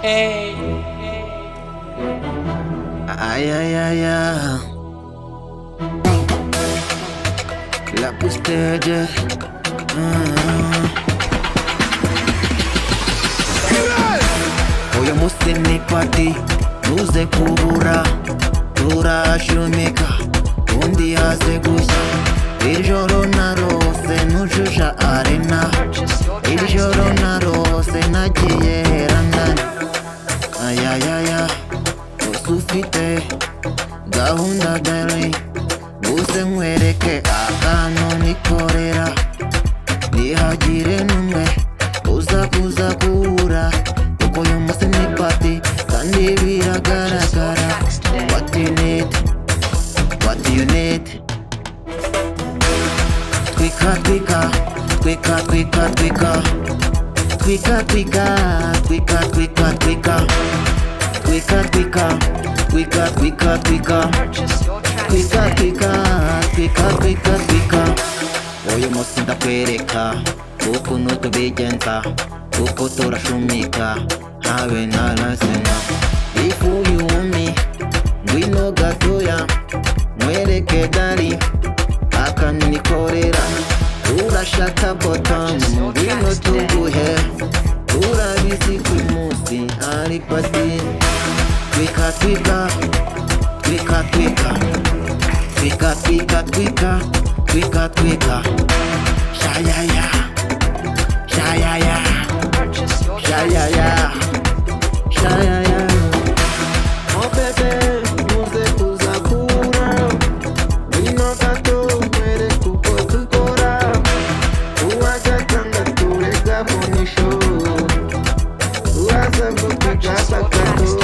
Hey. Ay, ay, ay, ay. La postéria. Oya museni pati nuze kubura turashumika undi haze gushya ijoro narose nujuja arena ijoro narose nagiye herandani ayayaya gusa ufite gahunda deli gusa nkwereke akantu nikorera ntihagire n'umwe uza kuza kubura kuko uyu munsi ni pati kandi biragaragara. What do you need? What do you need? Twika twika twika twika twika twika twika twika twika twika twika twika twika twika twika twika twika twika twika. Uyu munsi ndakwereka ukuntu tubigenza uko turashumika habe na rasena. If you want me ngwino gatoya nkwereke dali akanikorera urashaka bottom ngwino tuguhe urabizi ku munsi ari pati. Twika twika twika twika twika twika twika twika twika shayaya shayaya shayaya shayaya. Oh bebe uze kuza kura ngwino gato nkwereke uko dukora uwagatanga turega munisho uraza gutega bakatu